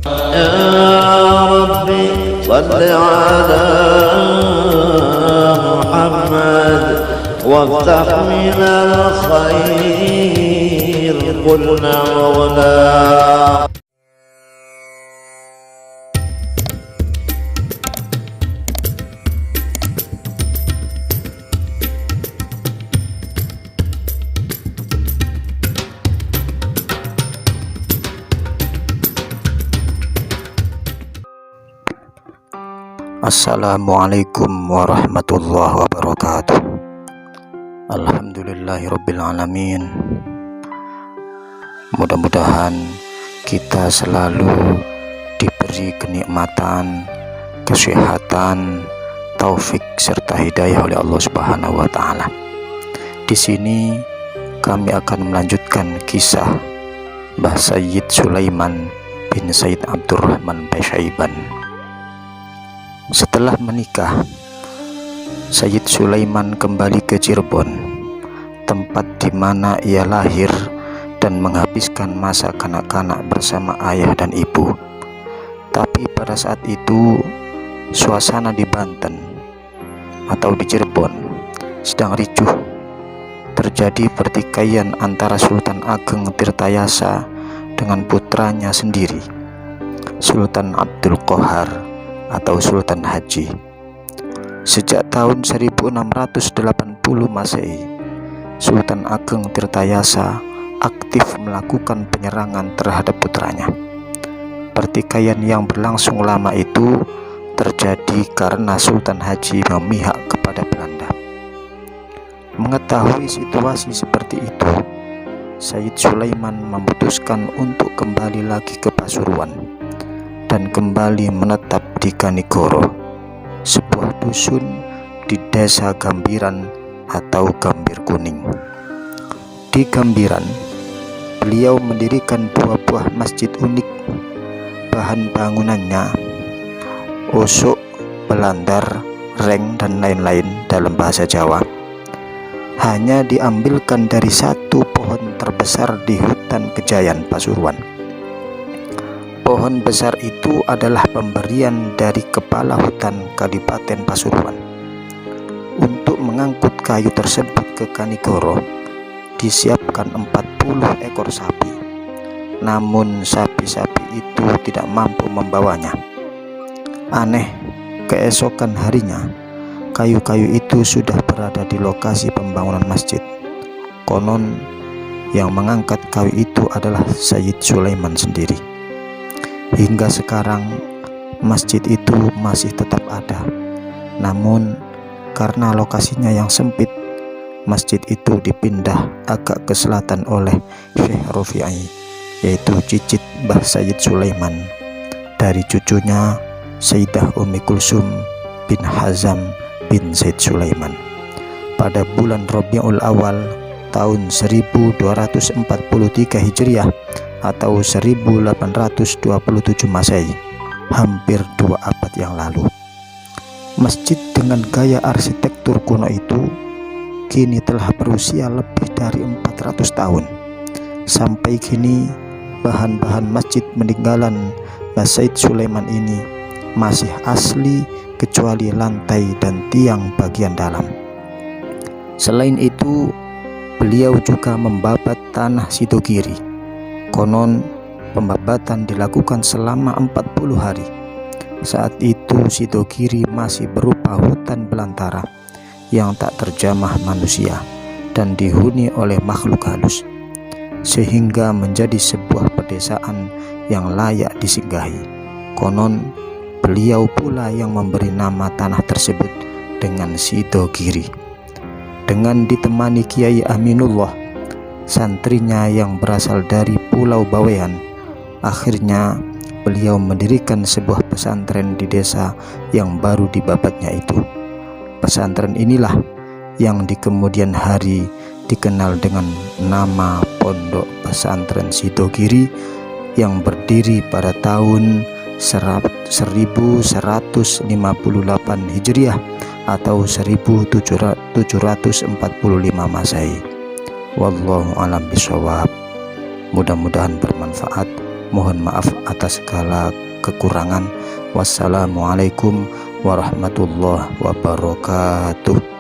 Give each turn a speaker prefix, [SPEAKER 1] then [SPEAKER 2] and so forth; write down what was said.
[SPEAKER 1] يا ربي صل على محمد وافتح من الخير قلنا ولا.
[SPEAKER 2] Assalamualaikum warahmatullahi wabarakatuh. Alhamdulillahirrabbilalamin. Mudah-mudahan kita selalu diberi kenikmatan, kesehatan, taufik serta hidayah oleh Allah Subhanahu wa taala. Di sini kami akan melanjutkan kisah Mbah Sayyid Sulaiman bin Sayyid Abdurrahman Pasyaiban. Setelah menikah, Sayyid Sulaiman kembali ke Cirebon, tempat di mana ia lahir dan menghabiskan masa kanak-kanak bersama ayah dan ibu. Tapi pada saat itu, suasana di Banten atau di Cirebon sedang ricuh. Terjadi pertikaian antara Sultan Ageng Tirtayasa dengan putranya sendiri, Sultan Abdul Qohar atau Sultan Haji. Sejak tahun 1680 Masehi, Sultan Ageng Tirtayasa aktif melakukan penyerangan terhadap putranya. Pertikaian yang berlangsung lama itu terjadi karena Sultan Haji memihak kepada Belanda. Mengetahui situasi seperti itu, Sayyid Sulaiman memutuskan untuk kembali lagi ke Pasuruan dan kembali menetap di Kanigoro, sebuah dusun di desa Gambiran atau Gambir Kuning. Di Gambiran, beliau mendirikan dua buah masjid unik. Bahan bangunannya osok, belandar, reng, dan lain-lain dalam bahasa Jawa. Hanya diambilkan dari satu pohon terbesar di hutan Kejayan, Pasuruan. Pohon besar itu adalah pemberian dari Kepala Hutan Kadipaten Pasuruan. Untuk mengangkut kayu tersebut ke Kanigoro, disiapkan 40 ekor sapi. Namun sapi-sapi itu tidak mampu membawanya. Aneh, keesokan harinya, kayu-kayu itu sudah berada di lokasi pembangunan masjid. Konon, yang mengangkat kayu itu adalah Sayyid Sulaiman sendiri. Hingga sekarang masjid itu masih tetap ada. Namun karena lokasinya yang sempit, masjid itu dipindah agak ke selatan oleh Syekh Rofi'i, yaitu cicit Mbah Sayyid Sulaiman, dari cucunya Sayyidah Ummi Kulsum bin Hazam bin Sayyid Sulaiman. Pada bulan Rabiul Awal tahun 1243 Hijriah atau 1827 Masehi, hampir 2 abad yang lalu. Masjid dengan gaya arsitektur kuno itu kini telah berusia lebih dari 400 tahun. Sampai kini bahan-bahan masjid peninggalan Mbah Sayyid Sulaiman ini masih asli kecuali lantai dan tiang bagian dalam. Selain itu, beliau juga membabat tanah Sidogiri. Konon pembabatan dilakukan selama 40 hari. Saat itu Sidogiri masih berupa hutan belantara yang tak terjamah manusia dan dihuni oleh makhluk halus, sehingga menjadi sebuah pedesaan yang layak disinggahi. Konon beliau pula yang memberi nama tanah tersebut dengan Sidogiri. Dengan ditemani Kiai Aminullah, santrinya yang berasal dari Pulau Bawean, akhirnya beliau mendirikan sebuah pesantren di desa yang baru dibabatnya itu. Pesantren inilah yang di kemudian hari dikenal dengan nama Pondok Pesantren Sidogiri, yang berdiri pada tahun 1158 Hijriah atau 1745 Masehi. Wallahu a'lam bishawab. Mudah-mudahan bermanfaat. Mohon maaf atas segala kekurangan. Wassalamualaikum warahmatullahi wabarakatuh.